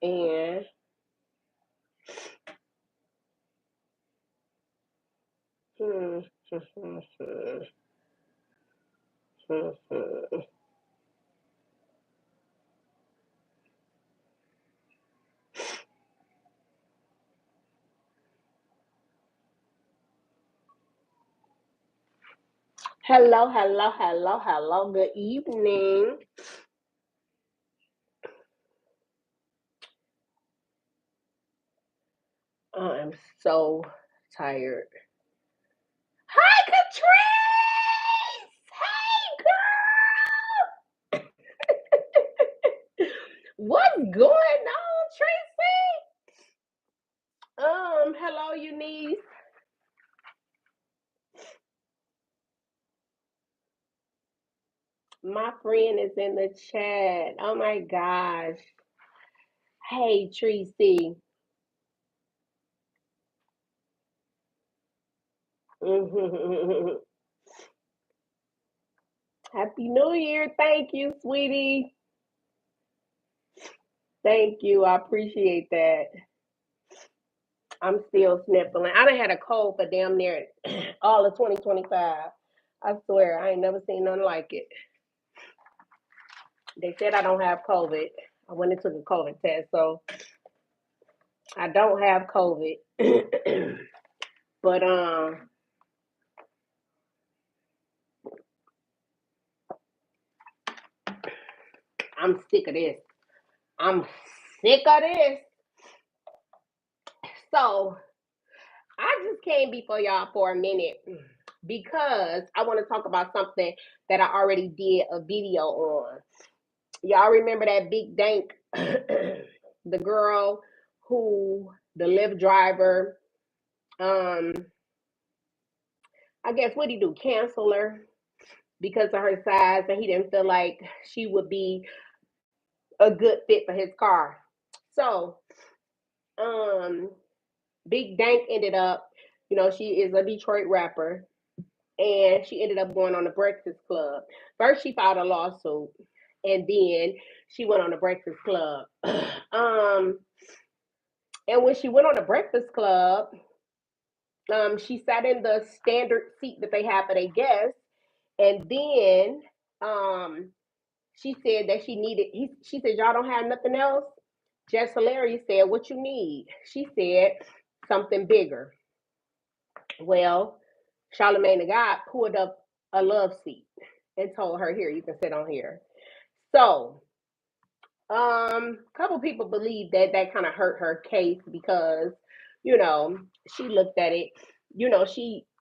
And hmm, hello, hello, hello, hello. Good evening. I'm so tired. Hi, Catrice. Hey, girl. What's going on, Tracy? Hello, Eunice. My friend is in the chat. Oh my gosh. Hey, Tracy. Happy New Year. Thank you, sweetie. Thank you. I appreciate that. I'm still sniffling. I done had a cold for damn near all of 2025. I swear, I ain't never seen nothing like it. They said I don't have COVID. I went and took a COVID test, so I don't have COVID. But I'm sick of this. I'm sick of this. So I just came before y'all for a minute because I want to talk about something that I already did a video on. Y'all remember that Big Dank, the girl who the Lyft driver, um, I guess what did he do? Cancel her because of her size, and he didn't feel like she would be a good fit for his car. So, um, Big Dank ended up, she is a Detroit rapper, and she ended up going on the Breakfast Club. First, she filed a lawsuit, and then she went on the Breakfast Club. um, and when she went on the Breakfast Club, she sat in the standard seat that they have for their guests, and then um, she said that she needed. She said, "Y'all don't have nothing else." Jess Hilarious said, "What you need?" She said, "Something bigger." Well, Charlamagne the God pulled up a love seat and told her, "Here, you can sit on here." So, a couple people believe that that kind of hurt her case because, you know, she looked at it.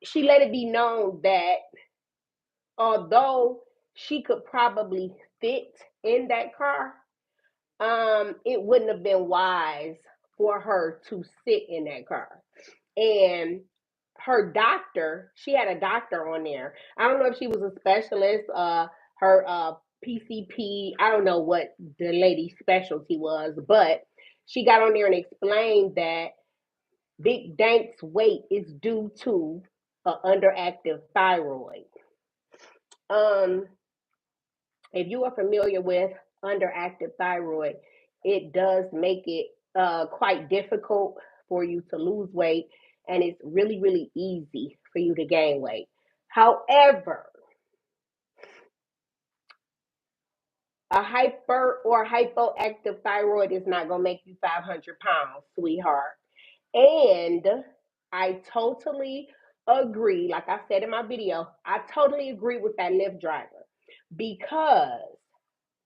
She let it be known that although she could probably fit in that car, it wouldn't have been wise for her to sit in that car. And her doctor, she had a doctor on there. I don't know if she was a specialist, her PCP, I don't know what the lady's specialty was, but she got on there and explained that Big Dank's weight is due to an underactive thyroid. Um, if you are familiar with underactive thyroid, it does make it quite difficult for you to lose weight, and it's really, really easy for you to gain weight. However, a hyper or hypoactive thyroid is not going to make you 500 pounds, sweetheart. And I totally agree. Like I said in my video, I totally agree with that Lyft driver because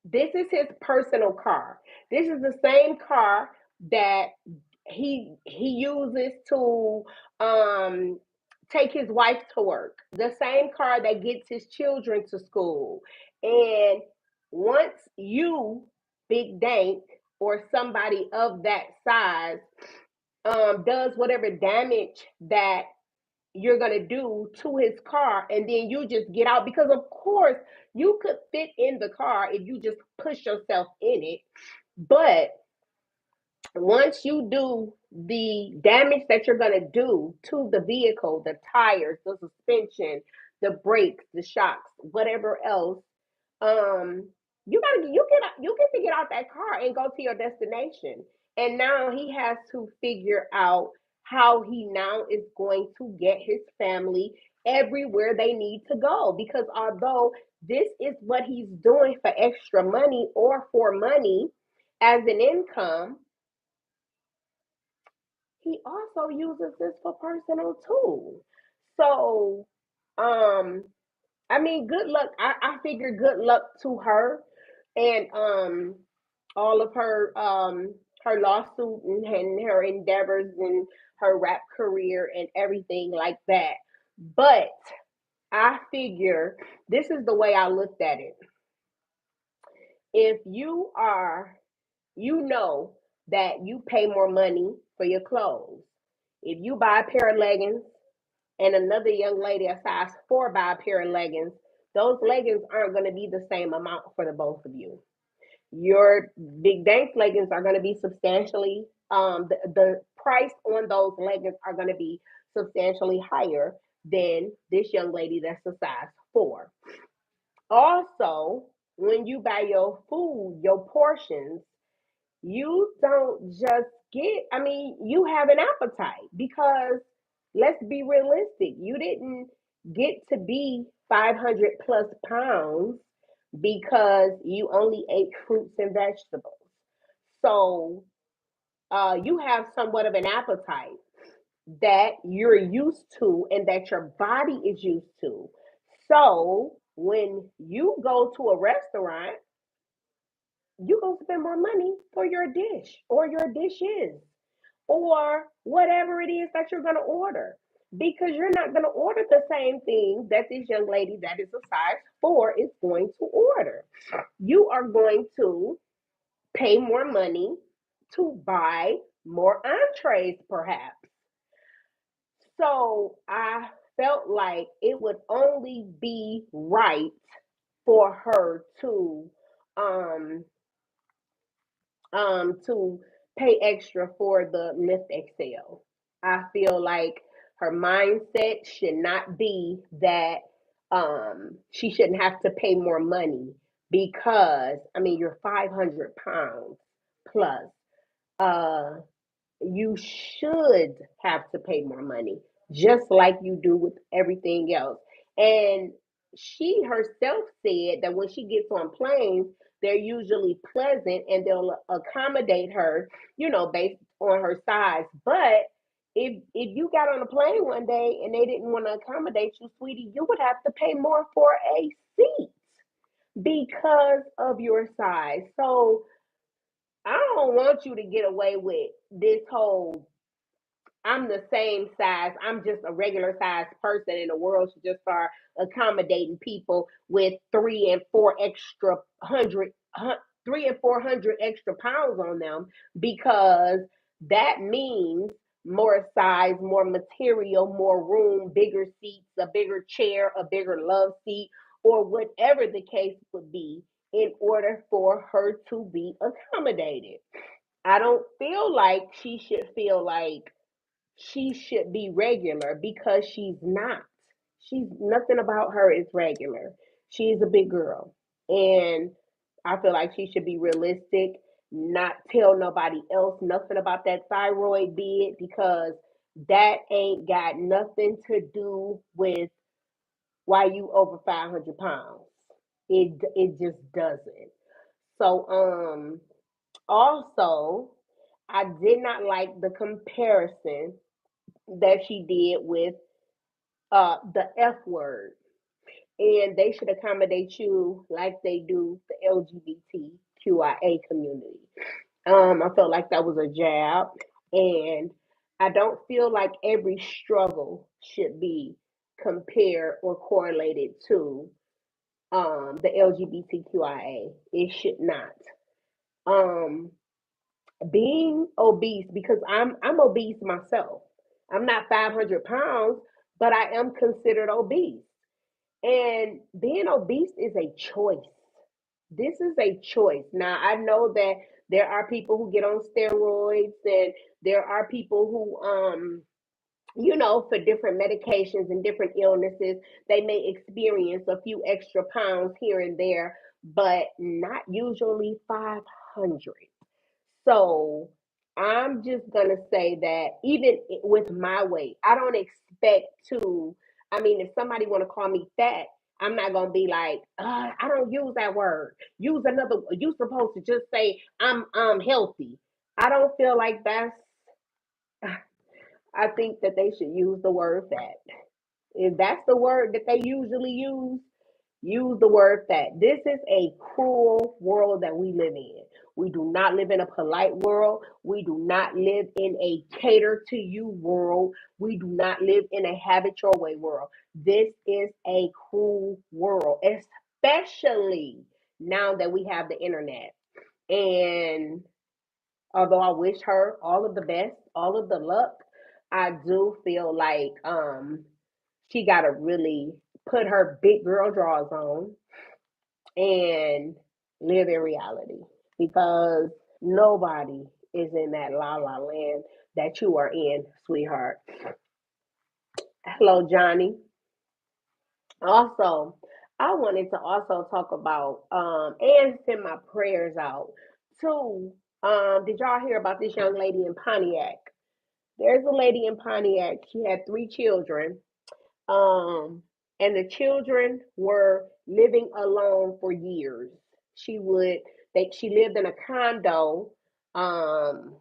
this is his personal car. This is the same car that he uses to take his wife to work. The same car that gets his children to school. And once you, Big Dank, or somebody of that size does whatever damage that you're going to do to his car, and then you just get out, because of course you could fit in the car if you just push yourself in it, but once you do the damage that you're going to do to the vehicle, the tires, the suspension, the brakes, the shocks, whatever else, um You get to get out that car and go to your destination. And now he has to figure out how he now is going to get his family everywhere they need to go. Because although this is what he's doing for extra money or for money as an income, he also uses this for personal too. So, um, I mean, good luck. I figure good luck to her and all of her lawsuit and her endeavors and her rap career and everything like that. But I figure this is the way I looked at it. If you are, you know that you pay more money for your clothes. If you buy a pair of leggings and another young lady a size 4 buy a pair of leggings, those leggings aren't going to be the same amount for the both of you. Your Big Dank leggings are going to be substantially, the price on those leggings are going to be substantially higher than this young lady that's a size 4. Also, when you buy your food, your portions, you don't just get, I mean, you have an appetite because let's be realistic. You didn't get to be 500 plus pounds because you only ate fruits and vegetables. So you have somewhat of an appetite that you're used to and that your body is used to. So when you go to a restaurant, you gonna spend more money for your dish or your dishes or whatever it is that you're gonna order because you're not gonna order the same thing that this young lady that is a size 4 is going to order. You are going to pay more money to buy more entrees, perhaps. So I felt like it would only be right for her to pay extra for the Lyft Excel. I feel like her mindset should not be that she shouldn't have to pay more money because I mean you're 500 pounds plus. Uh, you should have to pay more money, just like you do with everything else. And she herself said that when she gets on planes, they're usually pleasant and they'll accommodate her, based on her size. But if you got on a plane one day and they didn't want to accommodate you, sweetie, you would have to pay more for a seat because of your size. So I don't want you to get away with this whole I'm the same size. I'm just a regular size person, and the world should just start accommodating people with 3 and 4 extra pounds on them because that means more size, more material, more room, bigger seats, a bigger chair, a bigger love seat, or whatever the case would be in order for her to be accommodated. I don't feel like she should feel like she should be regular because she's not. She's nothing about her is regular. She's a big girl. And I feel like she should be realistic, not tell nobody else nothing about that thyroid bid because that ain't got nothing to do with why you over 500 pounds. It just doesn't. So also I did not like the comparison that she did with the F word. And they should accommodate you like they do the LGBTQIA community. I felt like that was a jab. And I don't feel like every struggle should be compared or correlated to the LGBTQIA. It should not. Um, being obese because I'm obese myself. I'm not 500 pounds, but I am considered obese. And being obese is a choice. This is a choice. Now I know that there are people who get on steroids and there are people who for different medications and different illnesses, they may experience a few extra pounds here and there. but not usually 500. So I'm just gonna say that even with my weight, I don't expect to. I mean, if somebody want to call me fat, I'm not gonna be like, I don't use that word. Use another. You supposed to just say I'm healthy. I don't feel like that's. I think that they should use the word fat. If that's the word that they usually use the word fat. This is a cruel world that we live in. We do not live in a polite world. We do not live in a cater to you world. We do not live in a have it your way world. This is a cruel world, especially now that we have the internet. And although I wish her all of the best, all of the luck, I do feel like she got to really put her big girl drawers on and live in reality because nobody is in that la la land that you are in, sweetheart. Hello, Johnny. Also, I wanted to also talk about and send my prayers out to did y'all hear about this young lady in Pontiac? There's a lady in Pontiac. She had three children. Um, and the children were living alone for years. She would she lived in a condo. Um,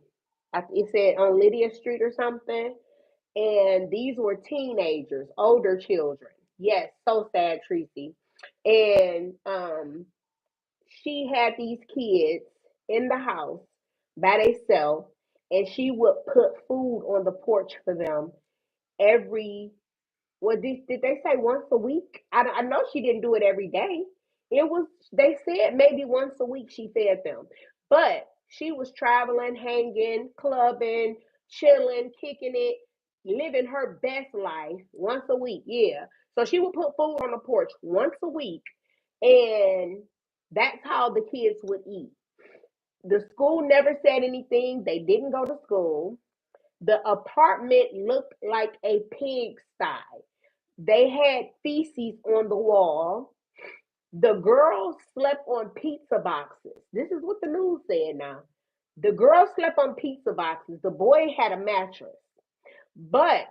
it said on Lydia Street or something. And these were teenagers, older children. Yes, so sad, Tracy. And she had these kids in the house by themselves, and she would put food on the porch for them every well, did they say once a week? I know she didn't do it every day. It was they said maybe once a week she fed them, but she was traveling, hanging, clubbing, chilling, kicking it, living her best life once a week. Yeah, so she would put food on the porch once a week, and that's how the kids would eat. The school never said anything. They didn't go to school. The apartment looked like a pigsty. They had feces on the wall. The girls slept on pizza boxes. This is what the news said now. The girls slept on pizza boxes. The boy had a mattress. But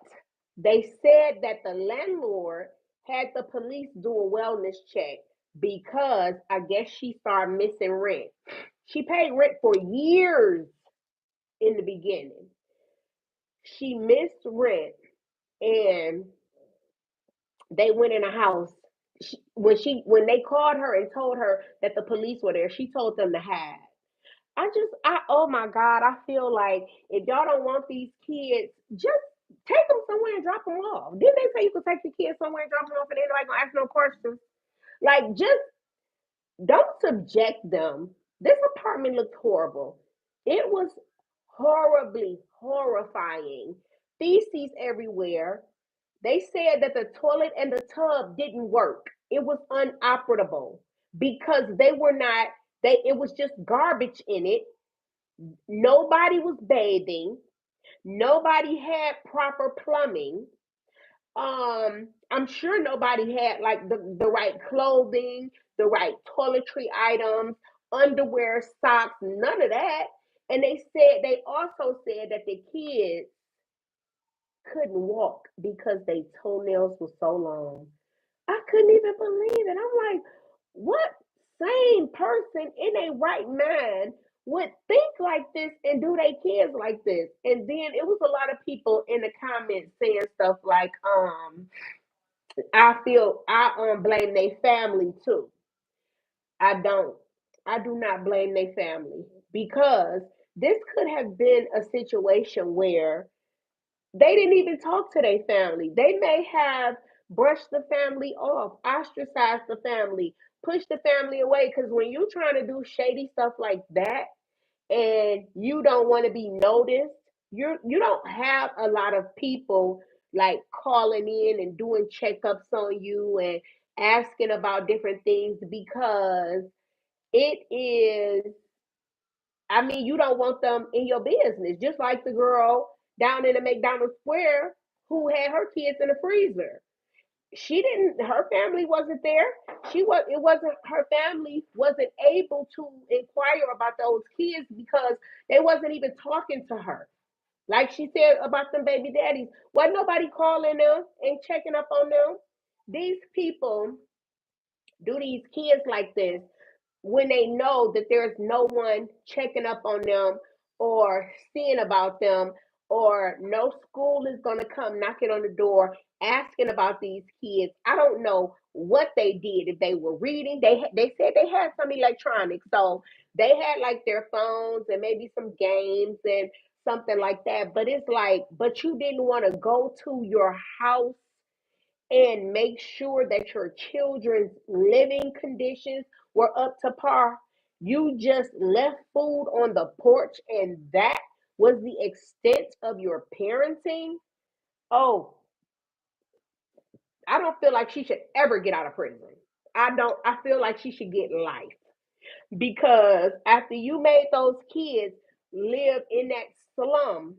they said that the landlord had the police do a wellness check because I guess she started missing rent. She paid rent for years in the beginning. She missed rent and they went in a house. When they called her and told her that the police were there, she told them to hide. I oh my God, I feel like if y'all don't want these kids, just take them somewhere and drop them off. Didn't they say you could take the kids somewhere and drop them off and anybody gonna ask no questions? Like just don't subject them. This apartment looked horrible. It was horribly horrifying. Feces everywhere. They said that the toilet and the tub didn't work. It was unoperable because they were not they it was just garbage in it. Nobody was bathing. Nobody had proper plumbing. I'm sure nobody had like the right clothing, the right toiletry items, underwear, socks, none of that. And they also said that the kids couldn't walk because their toenails were so long. I couldn't even believe it. I'm like, what sane person in a right mind would think like this and do their kids like this? And then it was a lot of people in the comments saying stuff like, I blame their family too. I don't. I do not blame their family because this could have been a situation where they didn't even talk to their family. They may have brushed the family off, ostracized the family, pushed the family away. Because when you're trying to do shady stuff like that and you don't want to be noticed, you don't have a lot of people like calling in and doing checkups on you and asking about different things because it is I mean, you don't want them in your business. Just like the girl down in the McDonald's Square who had her kids in the freezer. She didn't, her family wasn't there. It wasn't, her family wasn't able to inquire about those kids because they wasn't even talking to her. Like she said about them baby daddies, wasn't nobody calling them and checking up on them. These people do these kids like this when they know that there's no one checking up on them or seeing about them, or no school is going to come knocking on the door asking about these kids. I don't know what they did. If they were reading, they said they had some electronics, so they had like their phones and maybe some games and something like that. But it's like, but you didn't want to go to your house and make sure that your children's living conditions were up to par. You just left food on the porch, and that was the extent of your parenting. Oh, I don't feel like she should ever get out of prison. I don't. I feel like she should get life, because after you made those kids live in that slum,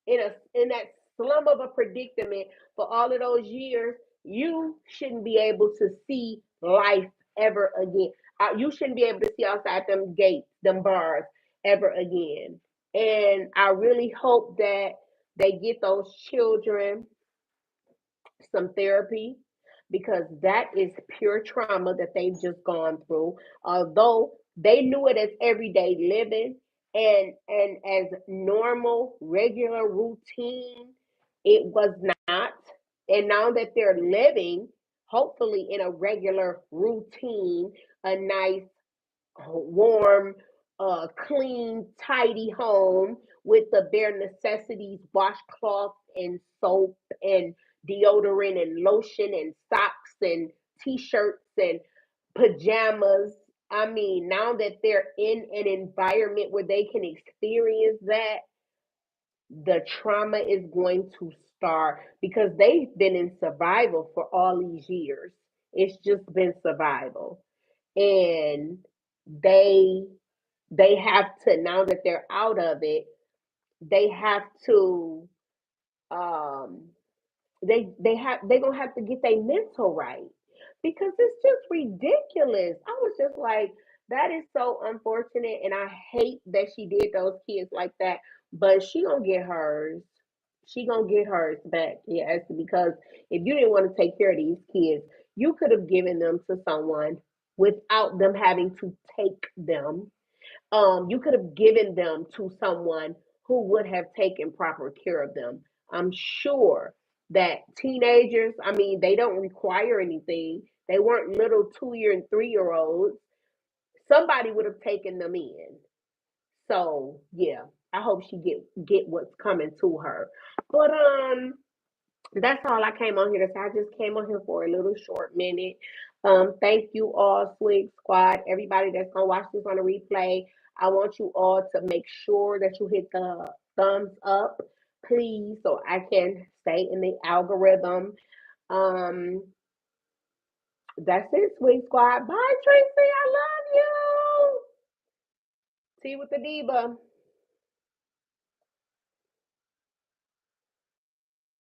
in that slum of a predicament for all of those years, you shouldn't be able to see life ever again. You shouldn't be able to see outside them gates, them bars ever again. And I really hope that they get those children some therapy, because that is pure trauma that they've just gone through. Although they knew it as everyday living and as normal, regular routine, it was not. And now that they're living, hopefully in a regular routine, a nice, warm, clean, tidy home with the bare necessities, washcloth and soap and deodorant and lotion and socks and t-shirts and pajamas. I mean, now that they're in an environment where they can experience that, the trauma is going to start, because they've been in survival for all these years. It's just been survival. And they they have to, now that they're out of it, they have to, um they're gonna have to get their mental right, because it's just ridiculous. I was just like, that is so unfortunate, and I hate that she did those kids like that. But she gonna get hers. She gonna get hers back. Yes, because if you didn't want to take care of these kids, you could have given them to someone without them having to take them. You could have given them to someone who would have taken proper care of them. I'm sure that teenagers, I mean, they don't require anything. They weren't little 2 year and 3 year olds. Somebody would have taken them in. So yeah, I hope she get what's coming to her. But that's all I came on here to say. I just came on here for a little short minute. Thank you all, Swig Squad, everybody that's gonna watch this on a replay. I want you all to make sure that you hit the thumbs up, please, so I can stay in the algorithm. Um, that's it, Swig Squad. Bye, Tracy. I love you. See you with the Diva.